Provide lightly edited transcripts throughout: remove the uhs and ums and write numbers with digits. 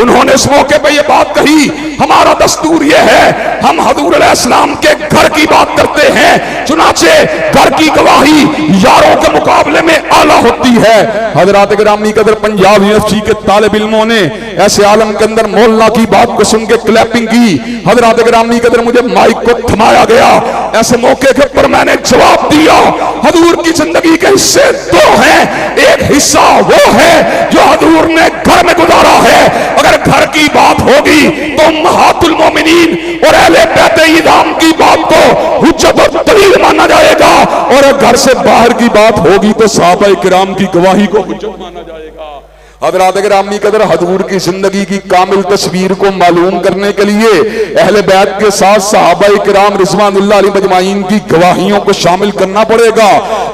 उन्होंने इस मौके पे ये बात कही, हमारा दस्तूर ये है, हम हजूर अलैहिस्सलाम के घर की बात करते हैं, चुनाचे घर की गवाही यारों के मुकाबले में आला होती है। हजरात गिरामी कदर, पंजाब यूनिवर्सिटी के तालिब इल्मों ने ऐसे आलम के अंदर मौलाना की बात को सुन के क्लैपिंग की। हजरात गिरामी कदर, मुझे माइक को थमाया गया, ऐसे मौके के ऊपर मैंने जवाब दिया, हजूर की जिंदगी के हिस्से दो हैं, एक हिस्सा वो है जो हजूर ने घर में गुजारा है। अगर घर की बात होगी तो उम्महातुल मोमिनीन और अहले बैत इज़ाम की बात को हुज्जत और दलील माना जाएगा, और घर से बाहर की बात होगी तो सहाबा किराम की गवाही को हुज्जत माना जाएगा। हज़रात गिरामी कदर, हजूर की जिंदगी की कामिल तस्वीर को मालूम करने के लिए अहले बैत के साथ सहाबा किराम रिज़वानुल्लाह अलैहिम अजमाइन की गवाहियों को शामिल करना पड़ेगा।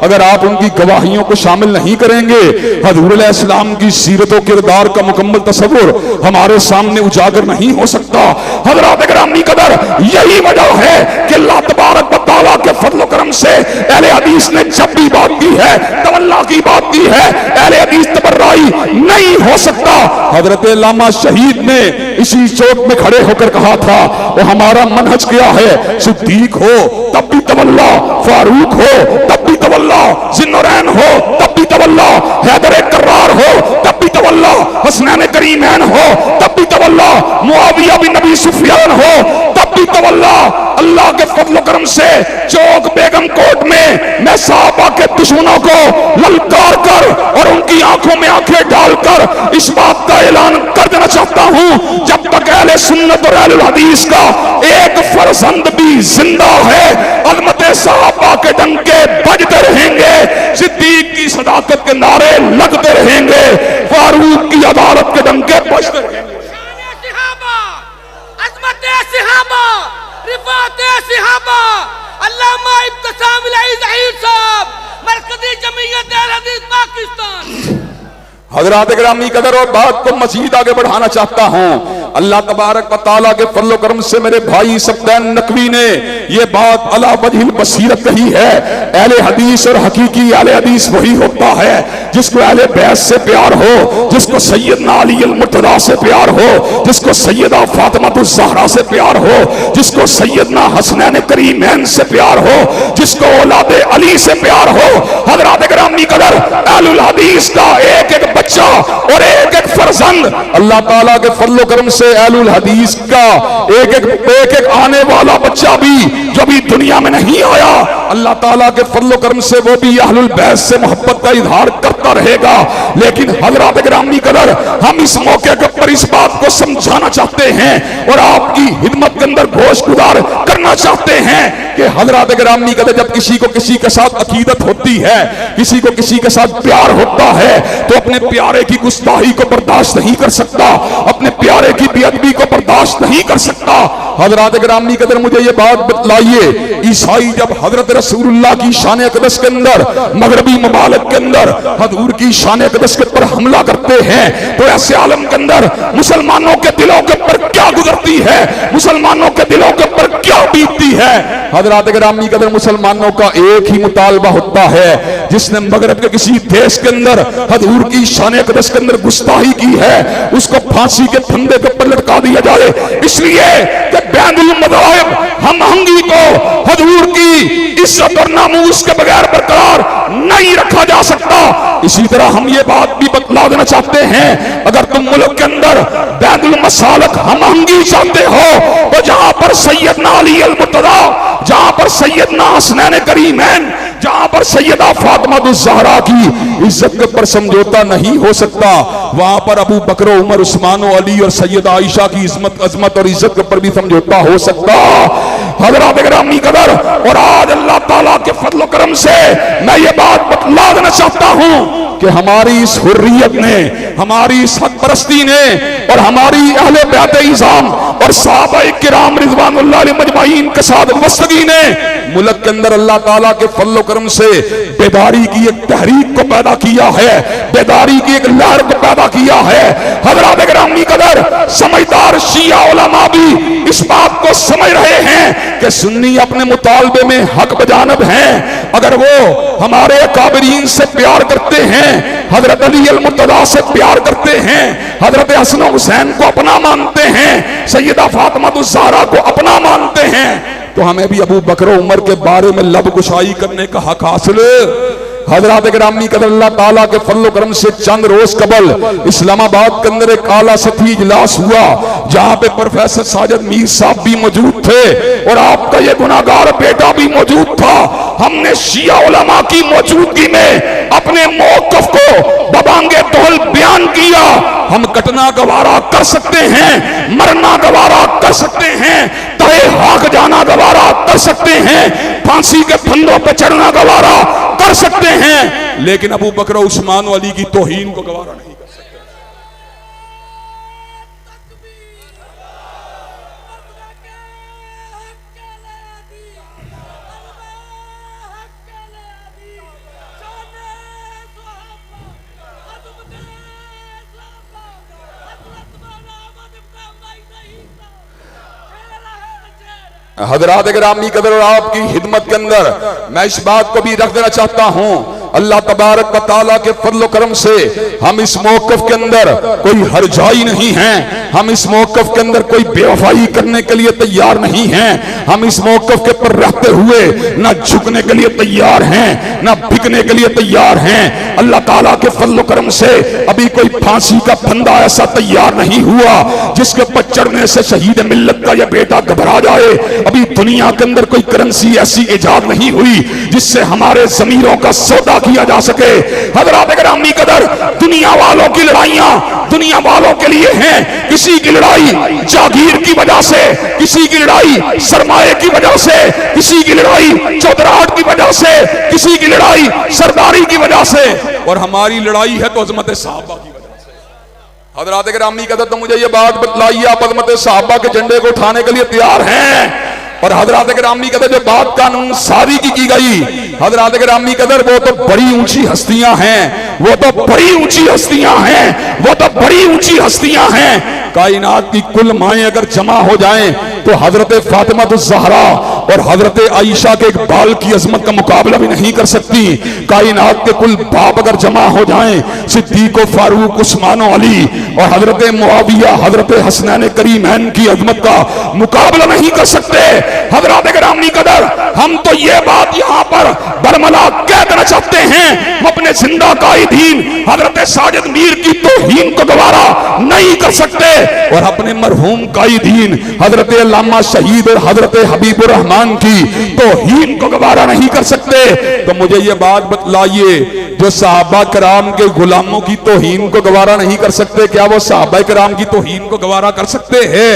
अगर आप उनकी गवाहियों को शामिल नहीं करेंगे, हजूर अलैहिस्सलाम की सीरत और किरदार का मुकम्मल तस्वुर हमारे सामने उजागर नहीं हो सकता। हज़रात गिरामी कदर, यही वजह है कि अल्लाह तबारक व तआला के फज़ल करम से अहले हदीस ने जब भी बात की है, तवल्ला की बात की है, अहले हदीस तबर्राई नहीं हो सकता। हजरत अल्लामा शहीद ने इसी चौक में खड़े होकर कहा था, वो हमारा मनहज क्या है, सिद्दीक हो तब भी तवल्ला, फारूक हो तब भी तवल्ला, जिन्नूरैन हो तब भी तवल्ला, हैदर कर्रार हो तब भी तवल्ला, हसनैन करीमैन हो तब भी तवल्ला, मुआविया बिन नबी सुफियान हो तब भी तवल्ला। अल्लाह के फजल करम से चौक बेगम कोट में मैं सहाबा के दुश्मनों को ललकार कर और उनकी आंखों में आंखें डालकर इस बात का ऐलान कर देना चाहता हूं, जब तक अहले सुन्नत और अहलुल हदीस का एक फर्जंद भी जिंदा है, अज़मत सहाबा के डंके बजते रहेंगे, सिद्दीक की सदाकत के नारे लगते रहेंगे, फारूक की अदालत के डंके बजते रहेंगे। अल्लामा इब्तिसाम इलाही ज़हीर साहब, मरकज़ी जमीयत अहले हदीस पाकिस्तान। हज़रात गिरामी कदर, और बात को मज़ीद आगे बढ़ाना चाहता हूं। अल्लाह तबारक व तआला के फज़ल करम से मेरे भाई सब्दैन नकवी ने ये बात अला वजहिल बसीरत कही है। अहले हदीस और हकीकी अहले हदीस वही होता है जिसको अहले बैत से प्यार हो, जिसको सैयदना अली अल मुर्तज़ा से प्यार हो, जिसको सैयदा फातिमातुज़ ज़हरा से प्यार हो, जिसको सैयदना हसनैन करीमैन से प्यार हो, जिसको औलादे अली से प्यार हो। हज़रात गिरामी कदर, अहलुल हदीस का एक एक बच्चा और एक एक फर्जंद, अल्लाह ताला के फज़ल करम से अहलुल हदीस का एक एक आने वाला बच्चा भी जो भी दुनिया में नहीं आया, अल्लाह ताला के फज़ल करम से वो भी अहलुल बैत से मोहब्बत का इजहार करता रहेगा। लेकिन हज़रात गिरामी कदर, हम इस मौके के ऊपर इस बात को समझाना चाहते हैं और आपकी हिदमत के अंदर गोशगुजार करना चाहते हैं कि हज़रात गिरामी कदर, जब किसी को किसी के साथ अकीदत होती है, किसी को किसी के साथ प्यार होता है, तो अपने प्यारे की गुस्ताही को बर्दाश्त नहीं कर सकता, अपने प्यारे की बेअदबी को बर्दाश्त नहीं कर सकता। हज़रात गिरामी कदर, मुझे ये बात बतलाइए, ईसाई जब हज़रत रसूलुल्लाह की शान अक़दस के अंदर, मगरबी ममालिक के अंदर हजूर की शान अक़दस के ऊपर हमला करते हैं, तो ऐसे आलम के अंदर मुसलमानों के दिलों के ऊपर क्या गुजरती है, मुसलमानों के दिलों के ऊपर क्या बीतती है। हज़रात गिरामी कदर, मुसलमानों का एक ही मुतालबा होता है, जिसने मगरब के किसी देश के अंदर हजूर की शान अक़दस के अंदर गुस्ताही की है, उसको फांसी के फंदे के ऊपर लटका दिया जाए, इसलिए कि बैनुल मज़ाहिब हमहंगी को हजूर की इज्जत और नामूस के बगैर बरकरार नहीं रखा जा सकता। इसी तरह हम ये बात भी बतला देना चाहते हैं, अगर तुम मुल्क के अंदर बैनुल मसालक हमहंगी चाहते हो, तो जहां पर सैयदना अली अल मुर्तज़ा, जहां पर सैयदना हसनैन करीमैन, जहां पर सैयदा फातिमातुज़ ज़हरा की इज्जत के ऊपर समझौता नहीं हो सकता, वहां पर अबू बकर, उमर, उस्मान, अली और सैयदा आयशा की अजमत और इज्जत के ऊपर भी समझौता हो सकता। हज़रात गिरामी कदर, और आज अल्लाह ताला के फज़ल करम से मैं ये बात बतला देना चाहता हूं कि हमारी इस हुर्रियत ने, हमारी इस हक परस्ती ने और हमारी अहले बैत इज़ाम और सहाबाए किराम रिज़वानुल्लाह अलैहिम अजमाइन के साथ वस्तगी ने मुल्क के अंदर अल्लाह ताला के फज़ल करम से बेदारी की एक तहरीक को पैदा किया है, बेदारी की एक लहर को पैदा किया है। हज़रात गिरामी कदर, समझदार शिया उलमा भी इस बात को समझ रहे हैं कि सुन्नी अपने मुतालबे में हक बजानब हैं। अगर वो हमारे काबिरीन से प्यार करते हैं, हजरत अली अल मुर्तज़ा से प्यार करते हैं, हजरत हसन हुसैन को अपना मानते हैं, सैयदा फातिमा ज़हरा को अपना मानते हैं, तो हमें भी अबू बकर उमर के बारे में लब कुशाई करने का हक हासिल। हजरत गिरामी कदर अल्लाह ताला के फजल करम से चंद रोज कबल इस्लामाबाद के अंदर एक आला सतही इजलास हुआ, जहां पे प्रोफेसर साजिद मीर साहब भी मौजूद थे और आपका ये गुनाहगार बेटा भी मौजूद था। हमने शिया उलमा की मौजूदगी में अपने मौक़िफ़ को दबांगे तोहल बयान किया। हम कटना गवारा कर सकते हैं, मरना गवारा कर सकते हैं, तहे हाक जाना गवारा कर सकते हैं, फांसी के फंदों पर चढ़ना गवारा कर सकते हैं, लेकिन अबू बकर उस्मान अली की तौहीन को गवारा नहीं कर सकते। हजरात गिरामी कदर और आपकी खिदमत के अंदर मैं इस बात को भी रख देना चाहता हूं, अल्लाह तबारक व तआला के फजल करम से हम इस मौक़िफ़ के अंदर कोई हरजाई नहीं है, हम इस मौक़िफ़ के अंदर कोई बेवफाई करने के लिए तैयार नहीं हैं, हम इस मौक़िफ़ के पर रहते हुए ना झुकने के लिए तैयार हैं, ना बिकने के लिए तैयार हैं। अल्लाह ताला के फजल करम से अभी कोई फांसी का फंदा ऐसा तैयार नहीं हुआ जिसके ऊपर चढ़ने से शहीद मिल्लत का यह बेटा घबरा जाए। अभी दुनिया के अंदर कोई करेंसी ऐसी इजाद नहीं हुई जिससे हमारे ज़मीरों का सौदा किया जा सके। हज़रात गिरामी कदर, दुनिया वालों की लड़ाइयां दुनिया वालों के लिए हैं। किसी की लड़ाई जागीर की वजह से, किसी की लड़ाई सरमाए की वजह से, किसी की लड़ाई चौधराहट की वजह से, किसी की लड़ाई सरदारी की वजह से, और हमारी लड़ाई है तो अज़मत सहाबा की वजह से। हज़रात गिरामी कदर, तो मुझे ये बात बतलाइए, आप अज़मत सहाबा के झंडे को उठाने के लिए तैयार हैं? और हजरात गिरामी कदर जो बात कानून सारी की गई, हजरात गिरामी कदर वो तो बड़ी ऊंची हस्तियां हैं, वो तो बड़ी ऊंची हस्तियां हैं, वो तो बड़ी ऊंची हस्तियां हैं। कायनात की कुल माएं अगर जमा हो जाएं तो हजरत फातिमा ज़हरा और हजरत आयशा के इकबाल की अजमत का मुकाबला भी नहीं कर सकती। कायनात के कुल बाप अगर जमा हो जाएं, सिद्दीक फारूक उस्मान अली और हजरत मुआविया हजरत हसनैन करीमैन की अजमत का मुकाबला नहीं कर सकते। हजरात गिरामी कदर, हम तो ये बात यहाँ पर बरमला कह देना चाहते हैं, हम अपने जिंदा कायदीन हजरत साजिद मीर की तौहीन को गवारा नहीं कर सकते और अपने मरहूम कायदीन हजरत अल्लामा शहीद और हजरत हबीबुर रहमान की तौहीन को गवारा नहीं कर सकते। तो मुझे ये बात बतलाइए, जो सहाबा कराम के गुलामों की तौहीन को गवारा नहीं कर सकते, क्या वो सहाबा कराम की तौहीन को गवारा कर सकते हैं?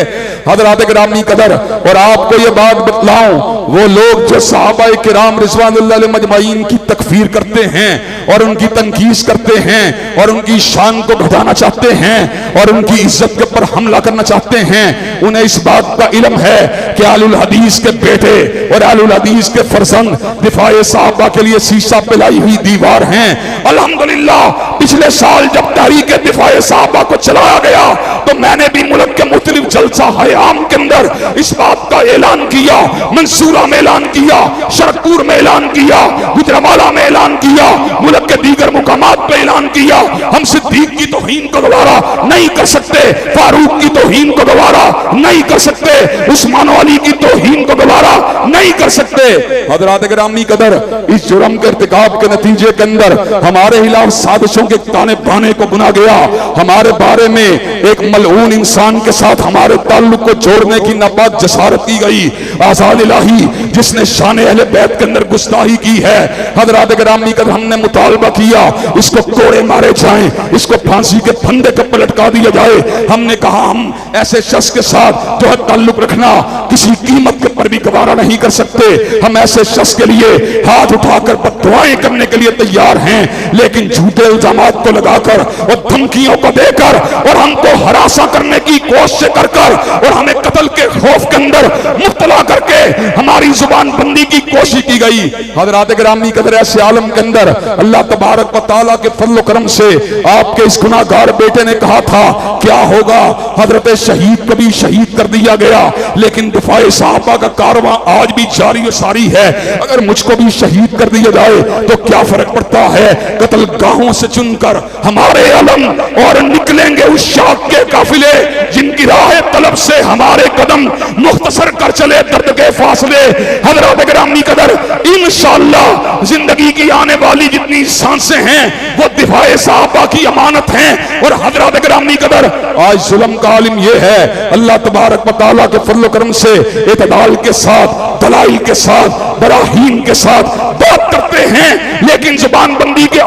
हजरात गिरामी कदर, और आपको ये बात बतलाऊं, वो लोग जो सहाबा किराम रिज़वानुल्लाह अलैहिम मजमईन की तकफीर करते हैं और उनकी तनकीस करते हैं और उनकी शान को घटाना चाहते हैं और उनकी इज्जत के ऊपर हमला करना चाहते हैं, उन्हें इस बात का इल्म है कि आलुल हदीस के बेटे और आलुल हदीस के फरजंद दिफाए सहाबा के लिए शीशा पिलाई हुई दीवार हैं। अल्हम्दुलिल्लाह, पिछले साल जब तहरीक दिफाए सहाबा को चलाया गया तो मैंने भी मुल्क के मुख्तलिफ जलसा हयाम के अंदर इस बात का ऐलान किया, मंसूरा में ऐलान किया, शरकपुर में ऐलान किया, गुजरावाला में ऐलान किया, मुल्क के दीगर मुकामात पे ऐलान किया, हम सिद्दीक की तौहीन को गवारा नहीं कर सकते, फारूक की तौहीन को गवारा नहीं कर सकते, उस्मान अली की तौहीन को गवारा नहीं कर सकते। हज़रात गिरामी कदर, इस जुर्म के इर्तिकाब के नतीजे के अंदर हमारे खिलाफ साजिशों के ताने बाने को बुना गया, हमारे बारे में एक मलऊन इंसान के साथ हमारे ताल्लुक को जोड़ने की नापाक जसारत की गई। आज़ाद इलाही जिसने शान अहले बैत के अंदर गुस्ताखी की है, हज़रात गिरामी कदर, हमने मुतालबा किया इसको कोड़े मारे जाएं, इसको फांसी के फंदे पर लटका दिया जाए। हमने कहा हम ऐसे शख्स के साथ जो है ताल्लुक रखना किसी कीमत के पर भी गवारा नहीं कर सकते। हम ऐसे शख्स के लिए हाथ उठाकर बद्दुआएं करने के लिए तैयार हैं, लेकिन झूठे इल्जामात को लगाकर और धमकियों को देकर और हमको हरासा करने की कोशिश कर और हमें कत्ल के खौफ के अंदर मुब्तला करके हमारी जुबान बंदी की कोशिश की गई। हज़रात गिरामी कदर, ऐसे आलम के अंदर अल्लाह तबारक व तआला के फजल करम से आपके इस गुनाहगार बेटे ने कहा था क्या होगा, हजरत शहीद को भी शहीद कर दिया गया, लेकिन दिफाए सहाबा का कारवां आज भी जारी और सारी है। अगर मुझको भी शहीद कर दिया जाए तो क्या फर्क पड़ता है, कत्ल गाहों से चुनकर हमारे अलम और निकलेंगे उस शाख के काफिले जिनकी राह तलब से हमारे कदम मुख्तसर कर चले दर्द के फासले। हजरत गिरामी कदर, इंशाअल्लाह जिंदगी की आने वाली जितनी सांसें हैं वो दिफाए सहाबा की अमानत हैं। और हजरत गिरामी कदर, आज जुल्म का आलिम ये है, अल्लाह तबारक व तआला के फजल करम से इतदाल के साथ, दलाइल के साथ, बराहीन के साथ बात करते हैं, लेकिन जुबान बंदी के